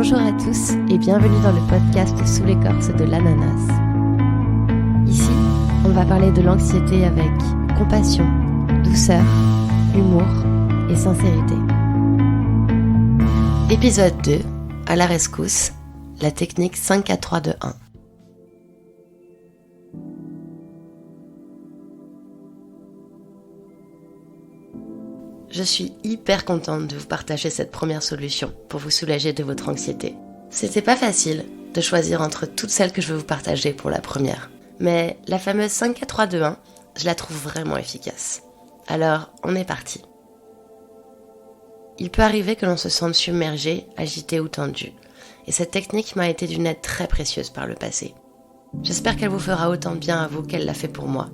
Bonjour à tous et bienvenue dans le podcast Sous l'écorce de l'ananas. Ici, on va parler de l'anxiété avec compassion, douceur, humour et sincérité. Épisode 2, à la rescousse, la technique 5, 4, 3, 2, 1. Je suis hyper contente de vous partager cette première solution pour vous soulager de votre anxiété. C'était pas facile de choisir entre toutes celles que je veux vous partager pour la première. Mais la fameuse 5, 4, 3, 2, 1, je la trouve vraiment efficace. Alors, on est parti. Il peut arriver que l'on se sente submergé, agité ou tendu. Et cette technique m'a été d'une aide très précieuse par le passé. J'espère qu'elle vous fera autant de bien à vous qu'elle l'a fait pour moi.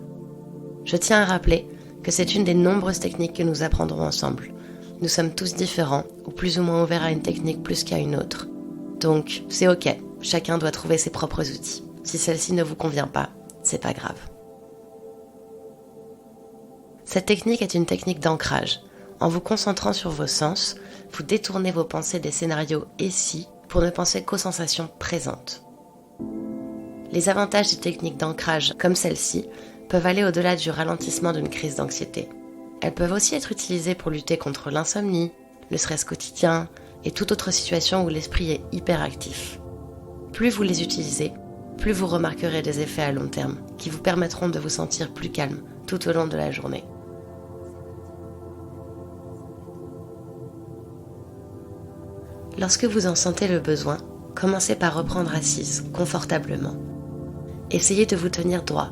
Je tiens à rappeler que c'est une des nombreuses techniques que nous apprendrons ensemble. Nous sommes tous différents, ou plus ou moins ouverts à une technique plus qu'à une autre. Donc, c'est ok, chacun doit trouver ses propres outils. Si celle-ci ne vous convient pas, c'est pas grave. Cette technique est une technique d'ancrage. En vous concentrant sur vos sens, vous détournez vos pensées des scénarios « et si » pour ne penser qu'aux sensations présentes. Les avantages des techniques d'ancrage comme celle-ci peuvent aller au-delà du ralentissement d'une crise d'anxiété. Elles peuvent aussi être utilisées pour lutter contre l'insomnie, le stress quotidien et toute autre situation où l'esprit est hyperactif. Plus vous les utilisez, plus vous remarquerez des effets à long terme qui vous permettront de vous sentir plus calme tout au long de la journée. Lorsque vous en sentez le besoin, commencez par reprendre assise, confortablement. Essayez de vous tenir droit,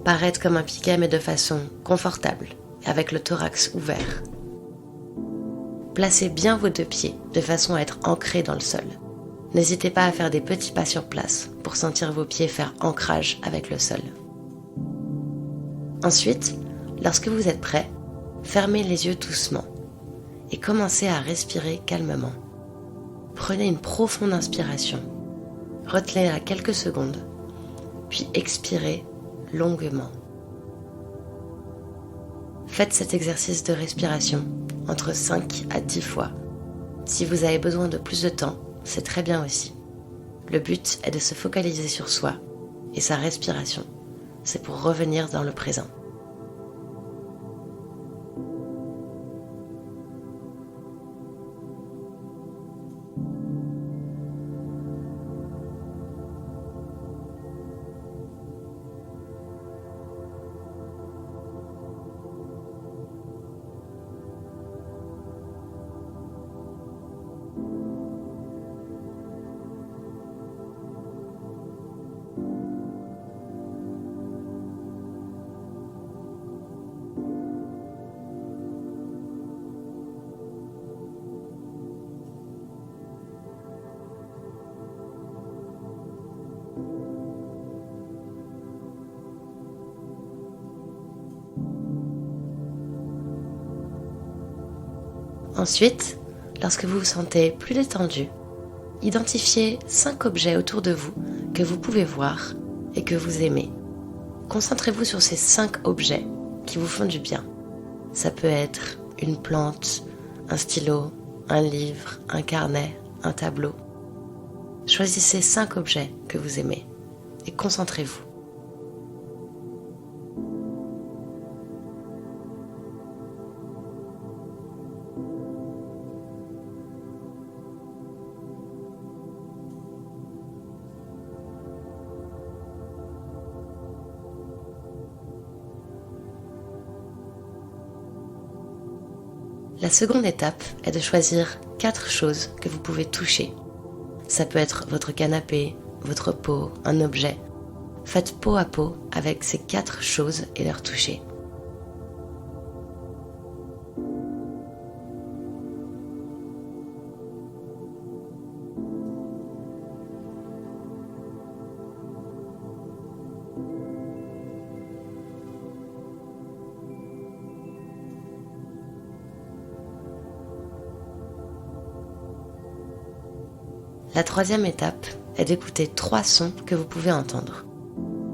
paraître comme un piquet mais de façon confortable, avec le thorax ouvert. Placez bien vos deux pieds de façon à être ancrés dans le sol. N'hésitez pas à faire des petits pas sur place pour sentir vos pieds faire ancrage avec le sol. Ensuite, lorsque vous êtes prêt, fermez les yeux doucement et commencez à respirer calmement. Prenez une profonde inspiration, retenez-la quelques secondes, puis expirez longuement. Faites cet exercice de respiration entre 5 à 10 fois. Si vous avez besoin de plus de temps, c'est très bien aussi. Le but est de se focaliser sur soi et sa respiration. C'est pour revenir dans le présent. Ensuite, lorsque vous vous sentez plus détendu, identifiez 5 objets autour de vous que vous pouvez voir et que vous aimez. Concentrez-vous sur ces 5 objets qui vous font du bien. Ça peut être une plante, un stylo, un livre, un carnet, un tableau. Choisissez 5 objets que vous aimez et concentrez-vous. La seconde étape est de choisir 4 choses que vous pouvez toucher. Ça peut être votre canapé, votre peau, un objet. Faites peau à peau avec ces 4 choses et leur toucher. La troisième étape est d'écouter 3 sons que vous pouvez entendre.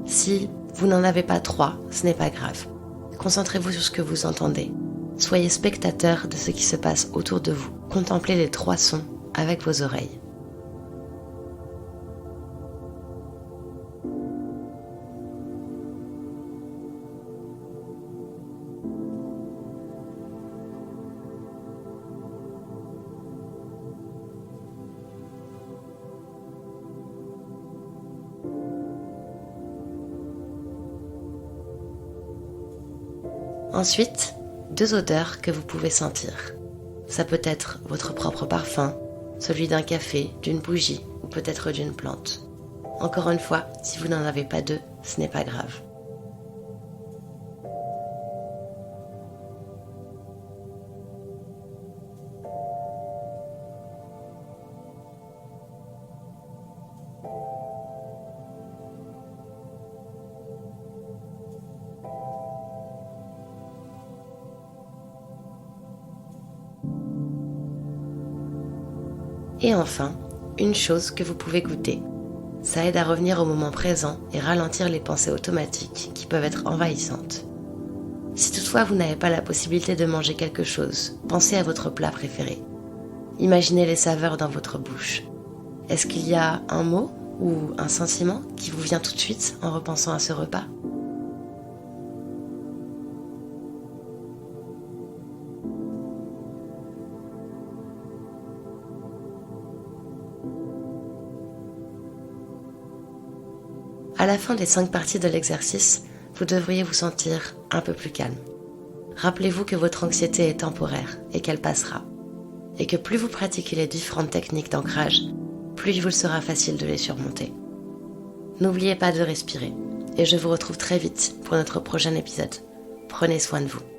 Si vous n'en avez pas 3, ce n'est pas grave. Concentrez-vous sur ce que vous entendez. Soyez spectateur de ce qui se passe autour de vous. Contemplez les 3 sons avec vos oreilles. Ensuite, 2 odeurs que vous pouvez sentir. Ça peut être votre propre parfum, celui d'un café, d'une bougie ou peut-être d'une plante. Encore une fois, si vous n'en avez pas 2, ce n'est pas grave. Et enfin, une chose que vous pouvez goûter. Ça aide à revenir au moment présent et ralentir les pensées automatiques qui peuvent être envahissantes. Si toutefois vous n'avez pas la possibilité de manger quelque chose, pensez à votre plat préféré. Imaginez les saveurs dans votre bouche. Est-ce qu'il y a un mot ou un sentiment qui vous vient tout de suite en repensant à ce repas ? À la fin des 5 parties de l'exercice, vous devriez vous sentir un peu plus calme. Rappelez-vous que votre anxiété est temporaire et qu'elle passera. Et que plus vous pratiquez les différentes techniques d'ancrage, plus il vous sera facile de les surmonter. N'oubliez pas de respirer et je vous retrouve très vite pour notre prochain épisode. Prenez soin de vous.